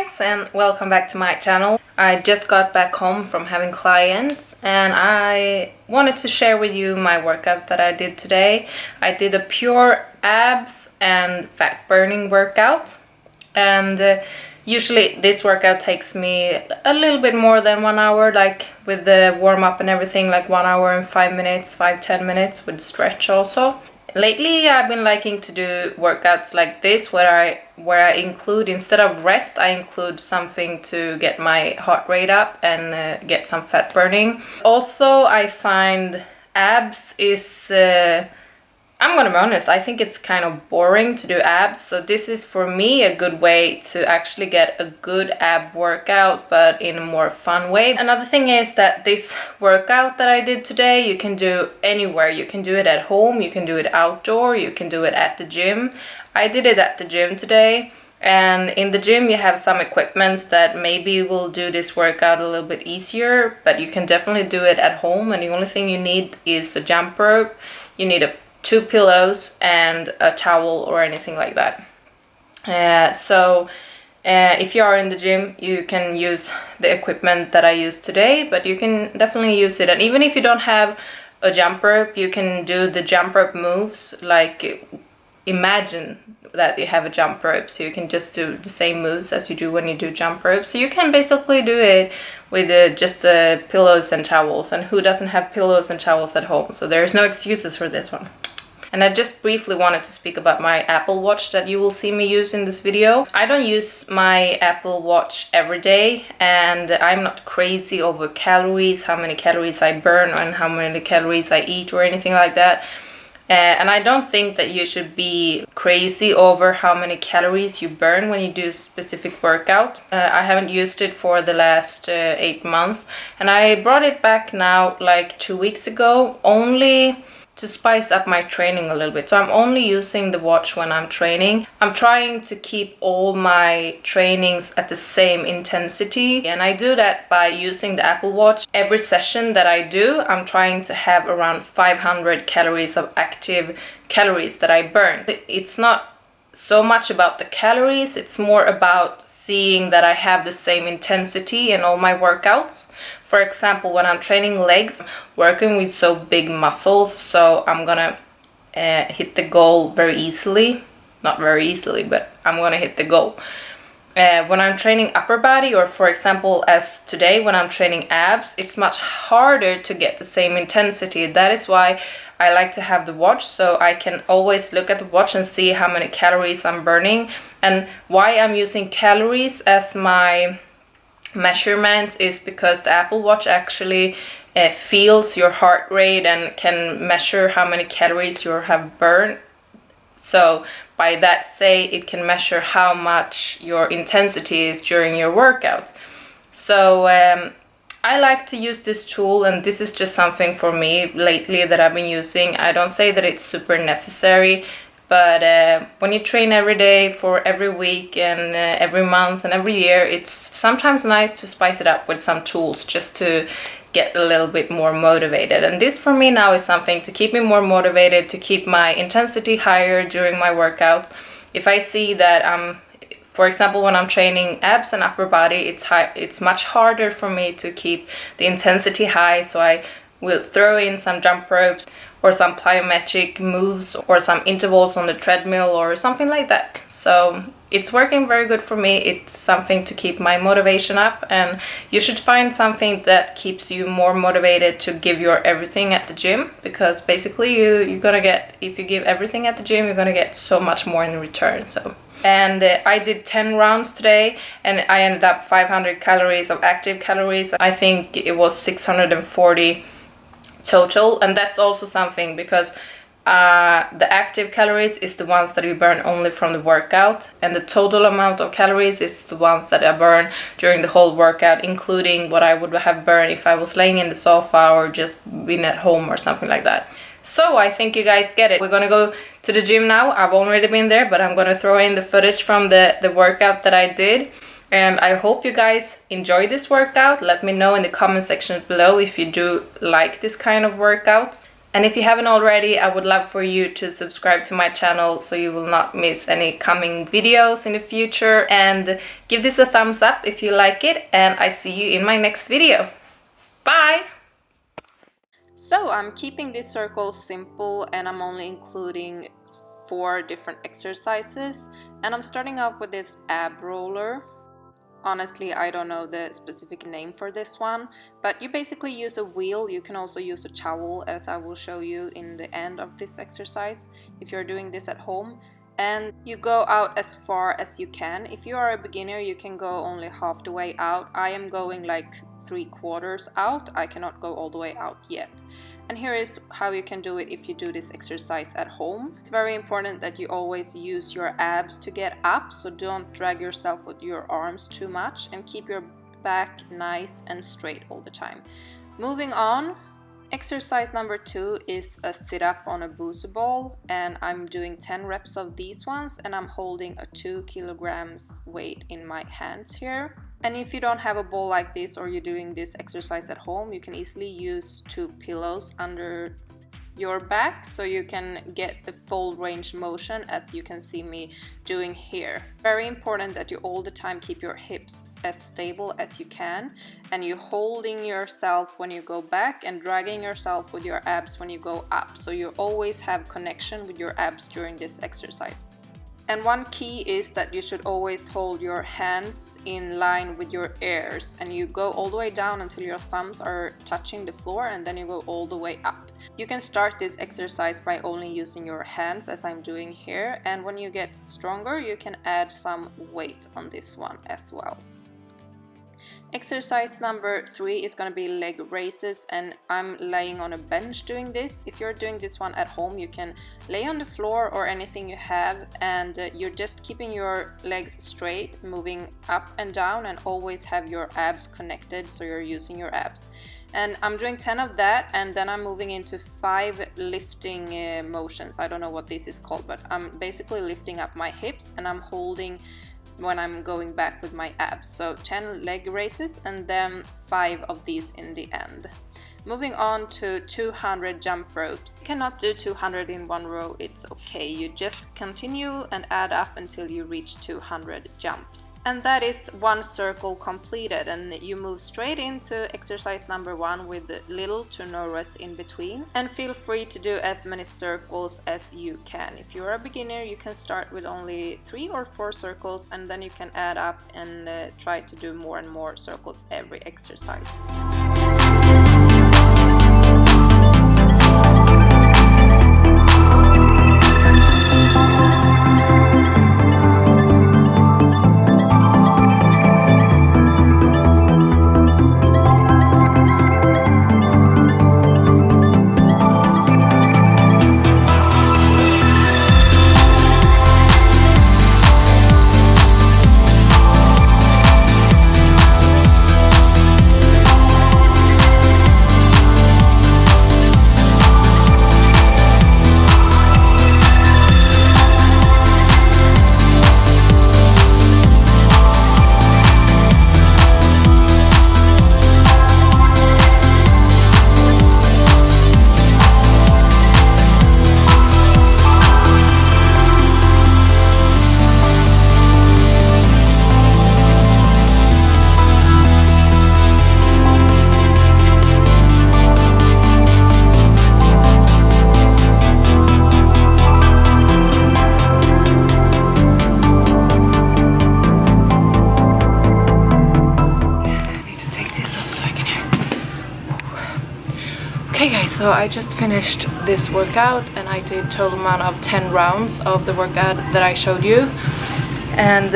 guys, and welcome back to my channel. I just got back home from having clients and I wanted to share with you my workout that I did today. I did a pure abs and fat burning workout, and usually this workout takes me a little bit more than 1 hour, like with the warm-up and everything, like 1 hour and 5 minutes, 5-10 minutes with stretch also. Lately I've been liking to do workouts like this where I include, instead of rest, I include something to get my heart rate up and get some fat burning. Also, I find abs is I'm gonna be honest, I think it's kind of boring to do abs, so this is for me a good way to actually get a good ab workout, but in a more fun way. Another thing is that this workout that I did today, you can do anywhere. You can do it at home, you can do it outdoor, you can do it at the gym. I did it at the gym today, and in the gym you have some equipments that maybe will do this workout a little bit easier, but you can definitely do it at home, and the only thing you need is a jump rope. You need 2 pillows and a towel or anything like that. If you are in the gym, you can use the equipment that I used today, but you can definitely use it. And even if you don't have a jump rope, you can do the jump rope moves. Like, imagine that you have a jump rope, so you can just do the same moves as you do when you do jump rope. So you can basically do it with just pillows and towels, and who doesn't have pillows and towels at home? So there's no excuses for this one. And I just briefly wanted to speak about my Apple Watch that you will see me use in this video. I don't use my Apple Watch every day, and I'm not crazy over calories, how many calories I burn and how many calories I eat or anything like that. And I don't think that you should be crazy over how many calories you burn when you do a specific workout. I haven't used it for the last 8 months, and I brought it back now like 2 weeks ago, only to spice up my training a little bit. So I'm only using the watch when I'm training. I'm trying to keep all my trainings at the same intensity, and I do that by using the Apple Watch. Every session that I do, I'm trying to have around 500 calories of active calories that I burn. It's not so much about the calories, it's more about seeing that I have the same intensity in all my workouts. For example, when I'm training legs, I'm working with so big muscles, so I'm gonna hit the goal very easily. Not very easily, but I'm gonna hit the goal. When I'm training upper body, or for example as today when I'm training abs, it's much harder to get the same intensity. That is why I like to have the watch, so I can always look at the watch and see how many calories I'm burning. And why I'm using calories as my measurement is because the Apple Watch actually feels your heart rate and can measure how many calories you have burned. So by that say, it can measure how much your intensity is during your workout. So I like to use this tool, and this is just something for me lately that I've been using. I don't say that it's super necessary, but when you train every day for every week and every month and every year, it's sometimes nice to spice it up with some tools just to get a little bit more motivated. And this for me now is something to keep me more motivated, to keep my intensity higher during my workouts. If I see that for example, when I'm training abs and upper body, it's much harder for me to keep the intensity high, so I will throw in some jump ropes or some plyometric moves or some intervals on the treadmill or something like that. So it's working very good for me. It's something to keep my motivation up, and you should find something that keeps you more motivated to give your everything at the gym, because basically you're gonna get, if you give everything at the gym, you're gonna get so much more in return. And I did 10 rounds today, and I ended up 500 calories of active calories. I think it was 640 total, and that's also something because the active calories is the ones that you burn only from the workout, and the total amount of calories is the ones that I burn during the whole workout, including what I would have burned if I was laying in the sofa or just been at home or something like that. So I think you guys get it. We're gonna go to the gym now. I've already been there, but I'm gonna throw in the footage from the workout that I did. And I hope you guys enjoy this workout. Let me know in the comment section below if you do like this kind of workouts. And if you haven't already, I would love for you to subscribe to my channel so you will not miss any coming videos in the future. And give this a thumbs up if you like it, and I see you in my next video. Bye! So I'm keeping this circle simple, and I'm only including 4 different exercises. And I'm starting off with this ab roller. Honestly, I don't know the specific name for this one, but you basically use a wheel. You can also use a towel, as I will show you in the end of this exercise if you're doing this at home. And you go out as far as you can. If you are a beginner, you can go only half the way out. I am going like 3/4 out. I cannot go all the way out yet. And here is how you can do it if you do this exercise at home. It's very important that you always use your abs to get up, so don't drag yourself with your arms too much, and keep your back nice and straight all the time. Moving on, exercise number 2 is a sit-up on a booster ball, and I'm doing 10 reps of these ones, and I'm holding a 2 kilograms weight in my hands here. And if you don't have a ball like this, or you're doing this exercise at home, you can easily use 2 pillows under your back so you can get the full range motion, as you can see me doing here. Very important that you all the time keep your hips as stable as you can, and you're holding yourself when you go back and dragging yourself with your abs when you go up, so you always have connection with your abs during this exercise. And one key is that you should always hold your hands in line with your ears, and you go all the way down until your thumbs are touching the floor, and then you go all the way up. You can start this exercise by only using your hands, as I'm doing here, and when you get stronger you can add some weight on this one as well. Exercise number 3 is going to be leg raises, and I'm laying on a bench doing this. If you're doing this one at home, you can lay on the floor or anything you have, and you're just keeping your legs straight, moving up and down, and always have your abs connected, so you're using your abs. And I'm doing 10 of that, and then I'm moving into 5 lifting motions. I don't know what this is called, but I'm basically lifting up my hips, and I'm holding when I'm going back with my abs. So 10 leg raises, and then 5 of these in the end. Moving on to 200 jump ropes. You cannot do 200 in one row, it's okay. You just continue and add up until you reach 200 jumps. And that is one circle completed, and you move straight into exercise number 1 with little to no rest in between. And feel free to do as many circles as you can. If you're a beginner, you can start with only 3 or 4 circles, and then you can add up and try to do more and more circles every exercise. Okay guys, so I just finished this workout, and I did total amount of 10 rounds of the workout that I showed you. And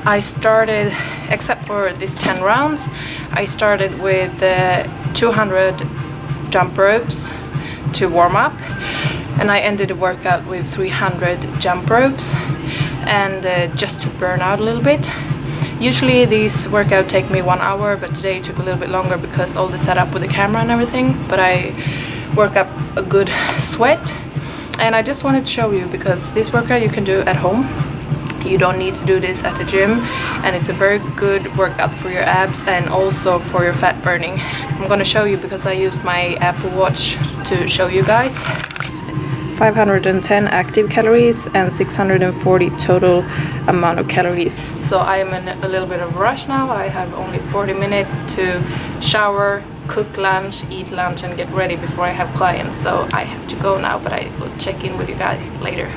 I started, except for these 10 rounds, I started with 200 jump ropes to warm up, and I ended the workout with 300 jump ropes, and just to burn out a little bit. Usually these workouts take me 1 hour, but today it took a little bit longer because all the setup with the camera and everything, but I work up a good sweat. And I just wanted to show you, because this workout you can do at home. You don't need to do this at the gym, and it's a very good workout for your abs and also for your fat burning. I'm gonna show you because I used my Apple Watch to show you guys. 510 active calories and 640 total amount of calories. So I am in a little bit of a rush now. I have only 40 minutes to shower, cook lunch, eat lunch and get ready before I have clients. So I have to go now, but I will check in with you guys later.